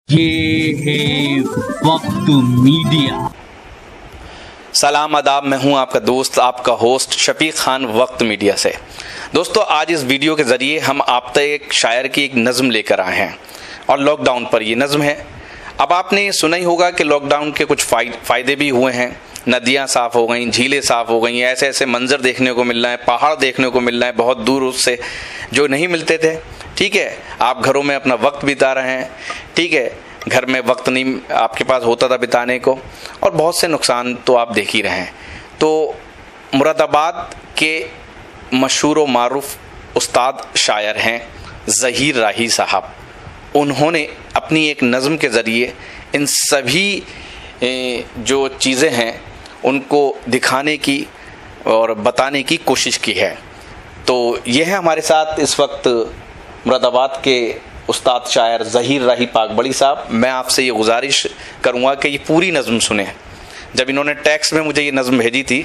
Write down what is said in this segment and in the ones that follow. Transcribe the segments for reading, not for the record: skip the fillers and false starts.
ये है वक्त मीडिया। सलाम आदाब, मैं हूं आपका दोस्त, आपका होस्ट शफीक खान वक्त मीडिया से। दोस्तों, आज इस वीडियो के ज़रिए हम आप तक एक शायर की एक नज़म लेकर आए हैं और लॉकडाउन पर ये नज़म है। अब आपने सुना ही होगा कि लॉकडाउन के कुछ फ़ायदे भी हुए हैं। नदियां साफ़ हो गई, झीलें साफ़ हो गई, ऐसे ऐसे मंजर देखने को मिल रहे हैं, पहाड़ देखने को मिल रहे हैं बहुत दूर उससे जो नहीं मिलते थे। ठीक है, आप घरों में अपना वक्त बिता रहे हैं। ठीक है, घर में वक्त नहीं आपके पास होता था बिताने को, और बहुत से नुकसान तो आप देख ही रहे हैं। तो मुरादाबाद के मशहूर व मारूफ उस्ताद शायर हैं ज़हीर राही साहब। उन्होंने अपनी एक नज़म के ज़रिए इन सभी जो चीज़ें हैं उनको दिखाने की और बताने की कोशिश की है। तो ये है हमारे साथ इस वक्त मुरादाबाद के उस्ताद शायर ज़हीर राही पाकबड़ी साहब। मैं आपसे ये गुजारिश करूँगा कि ये पूरी नज़म सुने। जब इन्होंने टेक्स्ट में मुझे ये नज़म भेजी थी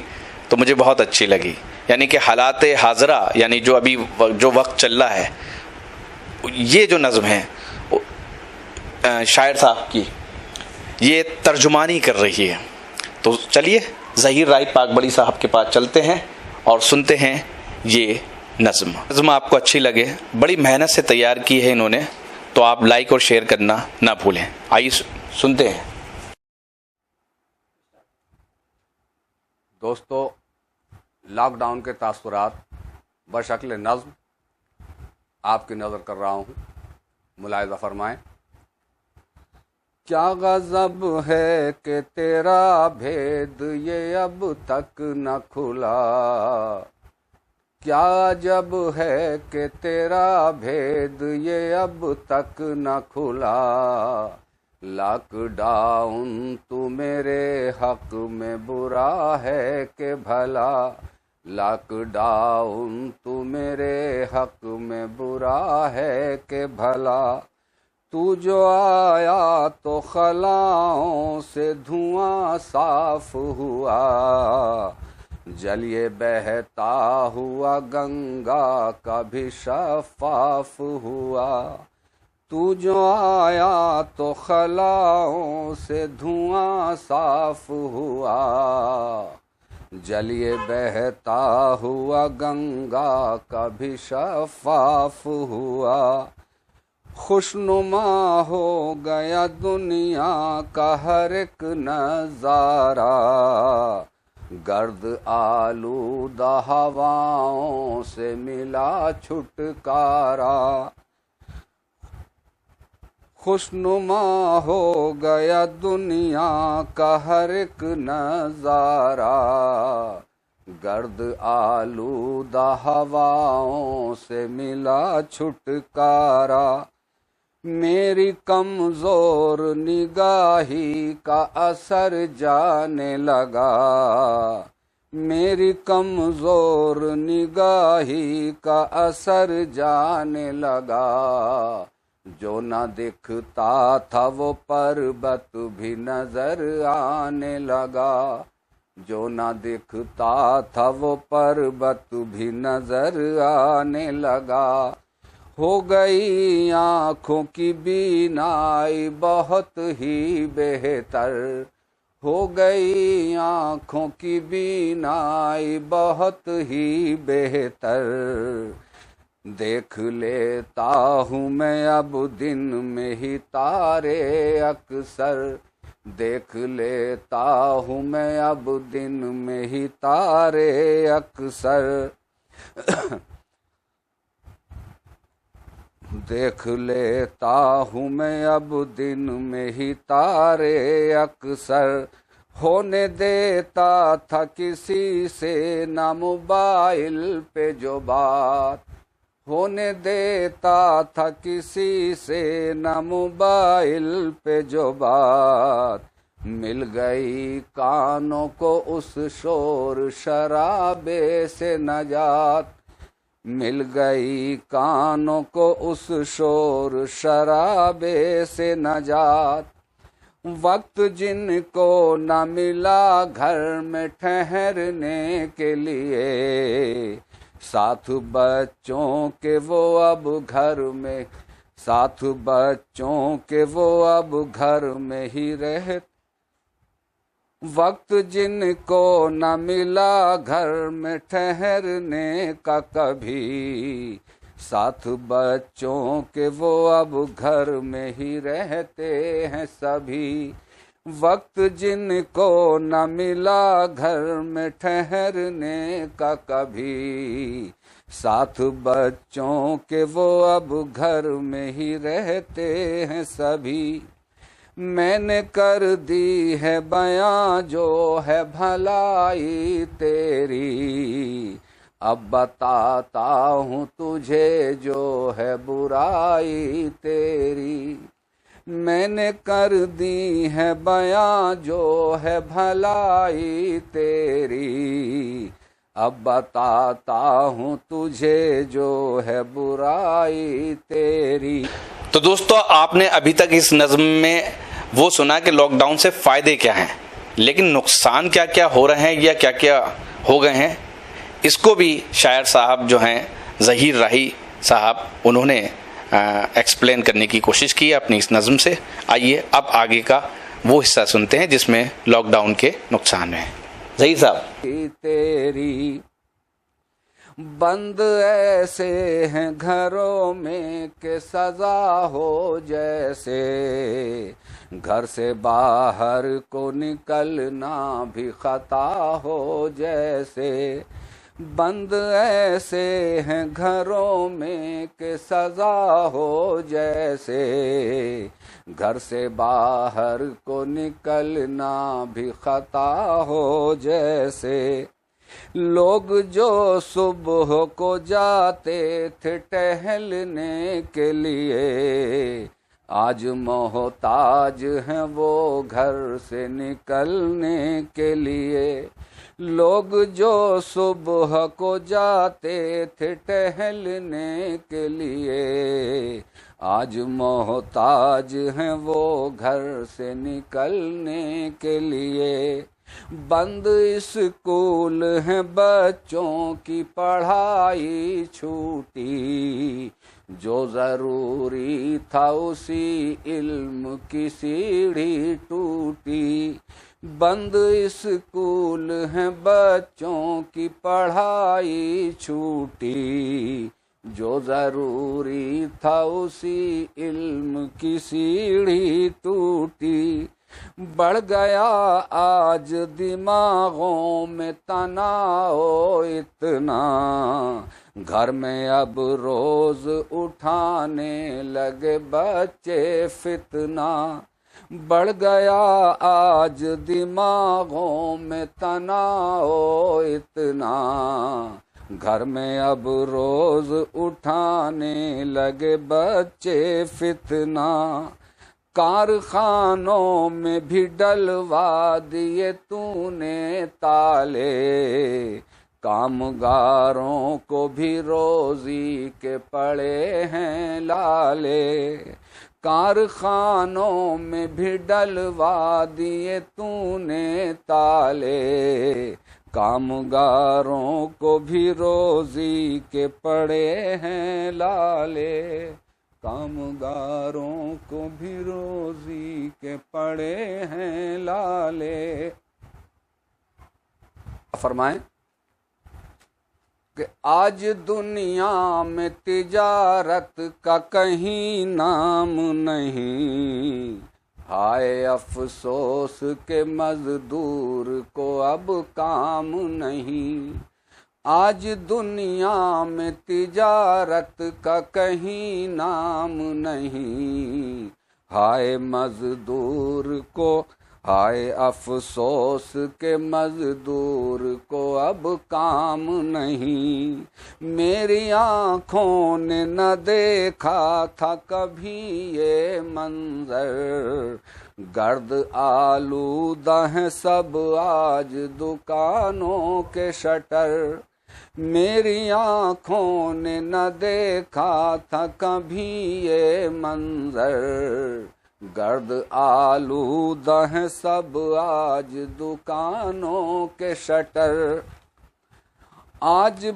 तो मुझे बहुत अच्छी लगी। यानी कि हालात हाज़रा, यानी जो अभी जो वक्त चल रहा है, ये जो नज़म है शायर साहब की, ये तर्जुमानी कर रही है। तो चलिए ज़हीर राही पाकबड़ी साहब के पास चलते हैं और सुनते हैं ये नज़म आपको अच्छी लगे। बड़ी मेहनत से तैयार की है इन्होंने, तो आप लाइक और शेयर करना ना भूलें। आइए सुनते हैं। दोस्तों, लॉकडाउन के तासुरात बशक्ल नज़्म आपकी नज़र कर रहा हूँ, मुलाहिज़ा फरमाएं। क्या गज़ब है कि तेरा भेद ये अब तक न खुला, क्या अजब है कि तेरा भेद ये अब तक न खुला। लॉकडाउन तू मेरे हक में बुरा है कि भला, लॉकडाउन तू मेरे हक में बुरा है कि भला। तू जो आया तो खलाओं से धुआं साफ हुआ, जलिए बहता हुआ गंगा का भी शफाफ हुआ। तू जो आया तो खलाओं से धुआं साफ हुआ, जलिए बहता हुआ गंगा का भी शफाफ हुआ। खुशनुमा हो गया दुनिया का हर एक नज़ारा, गर्द आलूदा हवाओं से मिला छुटकारा। खुशनुमा हो गया दुनिया का हर एक नज़ारा, गर्द आलूदा हवाओं से मिला छुटकारा। मेरी कमज़ोर निगाही का असर जाने लगा, मेरी कमज़ोर निगाही का असर जाने लगा। जो न दिखता था वो पर्वत भी नज़र आने लगा, जो न दिखता था वो पर्वत भी नज़र आने लगा। हो गई आँखों की बीनाई बहुत ही बेहतर, हो गई आँखों की बीनाई बहुत ही बेहतर। देख लेता हूँ मैं अब दिन में ही तारे अक्सर, देख लेता हूँ मैं अब दिन में ही तारे अक्सर। देख लेता हूँ मैं अब दिन में ही तारे अक्सर। होने देता था किसी से ना मोबाइल पे जो बात, होने देता था किसी से ना मोबाइल पे जो बात। मिल गई कानों को उस शोर शराबे से नजात, मिल गई कानों को उस शोर शराबे से नजात। वक्त जिनको न मिला घर में ठहरने के लिए, साथ बच्चों के वो अब घर में, साथ बच्चों के वो अब घर में ही रहते, वक्त जिनको न मिला घर में ठहरने का कभी, साथ बच्चों के वो अब घर में ही रहते हैं सभी। वक्त जिनको न मिला घर में ठहरने का कभी, साथ बच्चों के वो अब घर में ही रहते हैं सभी। मैंने कर दी है बयां जो है भलाई तेरी, अब बताता हूँ तुझे जो है बुराई तेरी। मैंने कर दी है बयां जो है भलाई तेरी, अब बताता हूँ तुझे जो है बुराई तेरी। तो दोस्तों, आपने अभी तक इस नज़्म में वो सुना कि लॉकडाउन से फ़ायदे क्या हैं, लेकिन नुकसान क्या क्या हो रहे हैं या क्या क्या हो गए हैं, इसको भी शायर साहब जो हैं ज़हीर राही साहब, उन्होंने एक्सप्लेन करने की कोशिश की है अपनी इस नज़्म से। आइए अब आगे का वो हिस्सा सुनते हैं जिसमें लॉकडाउन के नुकसान हैं। ज़हीर साहब। तेरी बंद ऐसे हैं घरों में कि सजा हो जैसे, घर से बाहर को निकलना भी खता हो जैसे। बंद ऐसे हैं घरों में कि सजा हो जैसे, घर से बाहर को निकलना भी खता हो जैसे। लोग जो सुबह को जाते थे टहलने के लिए, आज मोहताज हैं वो घर से निकलने के लिए। लोग जो सुबह को जाते थे टहलने के लिए, आज मोहताज हैं वो घर से निकलने के लिए। बंद स्कूल हैं बच्चों की पढ़ाई छूटी, जो जरूरी था उसी इल्म की सीढ़ी टूटी। बंद स्कूल हैं बच्चों की पढ़ाई छूटी, जो जरूरी था उसी इल्म की सीढ़ी टूटी। बढ़ गया आज दिमागों में तनाव इतना, घर में अब रोज उठाने लगे बच्चे फितना। बढ़ गया आज दिमागों में तनाव इतना, घर में अब रोज उठाने लगे बच्चे फितना। कारखानों में भी डलवा दिए तूने ताले, कामगारों को भी रोजी के पड़े हैं लाले। कारखानों में भी डलवा दिए तूने ताले, कामगारों को भी रोजी के पड़े हैं लाले। कामगारों को भी रोजी के पड़े हैं लाले। फरमाएं कि आज दुनिया में तिजारत का कहीं नाम नहीं, हाय अफसोस के मजदूर को अब काम नहीं। आज दुनिया में तिजारत का कहीं नाम नहीं, हाय मजदूर को, हाय अफसोस के मजदूर को अब काम नहीं। मेरी आँखों ने न देखा था कभी ये मंजर, गर्द आलूदा हैं सब आज दुकानों के शटर। मेरी आँखों ने न देखा था कभी ये मंजर, गर्द आलूदा हैं सब आज दुकानों के शटर। आज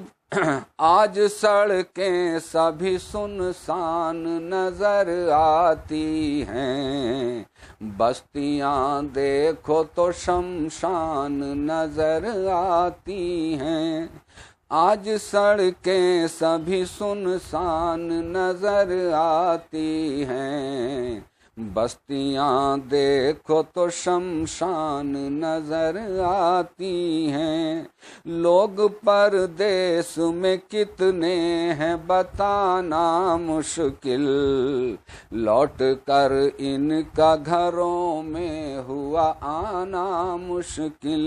آج سڑکیں سبھی سنسان نظر آتی ہیں، بستیاں دیکھو تو شمشان نظر آتی ہیں۔ آج سڑکیں سبھی سنسان نظر آتی ہیں، بستیاں دیکھو تو شمشان نظر آتی ہیں۔ لوگ پردیس میں کتنے ہیں بتانا مشکل، لوٹ کر ان کا گھروں میں ہوا آنا مشکل۔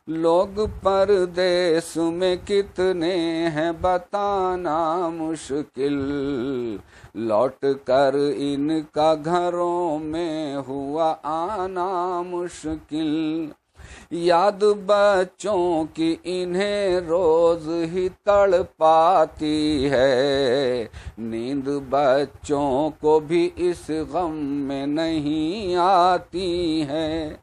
لوگ پردیس میں کتنے ہیں بتانا مشکل، لوٹ کر ان کا گھروں میں ہوا آنا مشکل۔ یاد بچوں کی انہیں روز ہی تڑ پاتی ہے، نیند بچوں کو بھی اس غم میں نہیں آتی ہے۔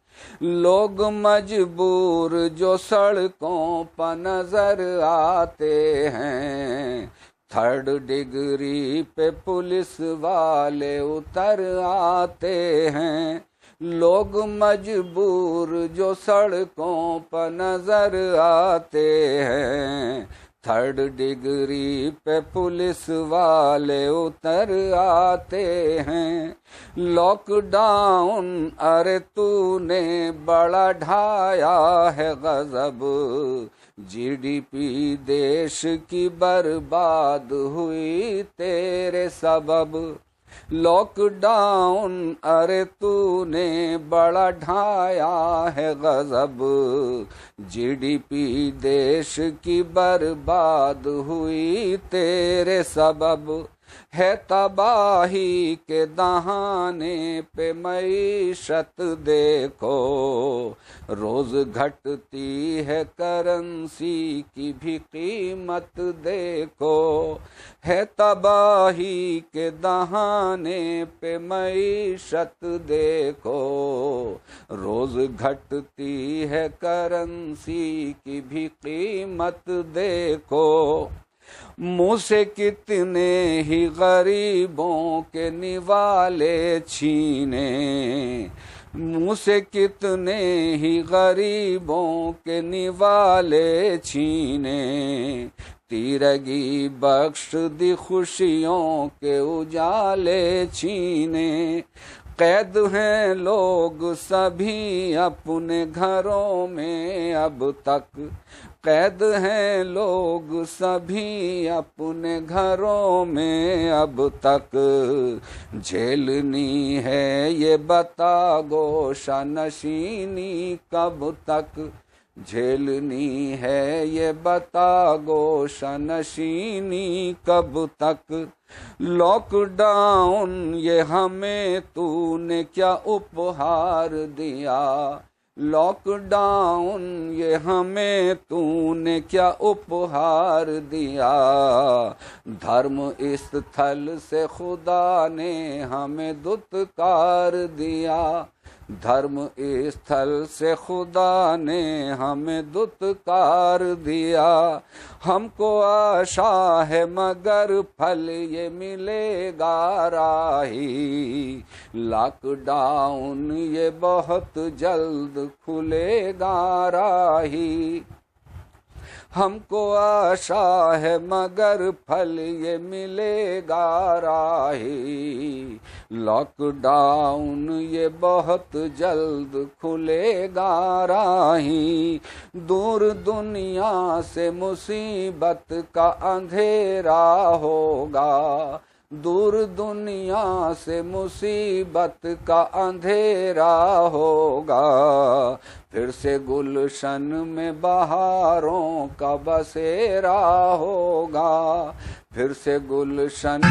لوگ مجبور جو سڑکوں پر نظر آتے ہیں، 3rd ڈگری پہ پولیس والے اتر آتے ہیں۔ لوگ مجبور جو سڑکوں پر نظر آتے ہیں، 3rd ڈگری پہ پولیس والے اتر آتے ہیں۔ لاک ڈاؤن ارے تو نے بڑا ڈھایا ہے غضب، GDP دیش کی برباد ہوئی تیرے سبب۔ لاک ڈاؤن ارے تو نے بڑا ڈھایا ہے غضب، GDP دیش کی برباد ہوئی تیرے سبب۔ ہے تباہی کے دہانے پہ معیشت دیکھو، روز گھٹتی ہے کرنسی کی بھی قیمت دیکھو۔ ہے تباہی کے دہانے پہ معیشت دیکھو، روز گھٹتی ہے کرنسی کی بھی قیمت دیکھو۔ منہ سے کتنے ہی غریبوں کے نوالے چھینے، منہ سے کتنے ہی غریبوں کے نوالے چھینے، تیرگی بخش دی خوشیوں کے اجالے چھینے۔ قید ہیں لوگ سبھی اپنے گھروں میں اب تک، قید ہیں لوگ سبھی اپنے گھروں میں اب تک، جھیلنی ہے یہ بتا گوشہ نشینی کب تک، جھیلنی ہے یہ بتا گوشہ نشینی کب تک۔ لاک ڈاؤن یہ ہمیں تو نے کیا اپہار دیا، لاک ڈاؤن یہ ہمیں تو نے کیا اپہار دیا، دھرم استھل سے خدا نے ہمیں دتکار دیا، دھرم استھل سے خدا نے ہمیں دتکار دیا۔ ہم کو آشا ہے مگر پھل یہ ملے گا راہی، لاک ڈاؤن یہ بہت جلد کھلے گا راہی۔ ہم کو آشا ہے مگر پھل یہ ملے گا راہی، لاک ڈاؤن یہ بہت جلد کھلے گا راہی۔ دور دنیا سے مصیبت کا اندھیرا ہوگا، دور دنیا سے مصیبت کا اندھیرا ہوگا، پھر سے گلشن میں بہاروں کا بسیرا ہوگا، پھر سے گلشن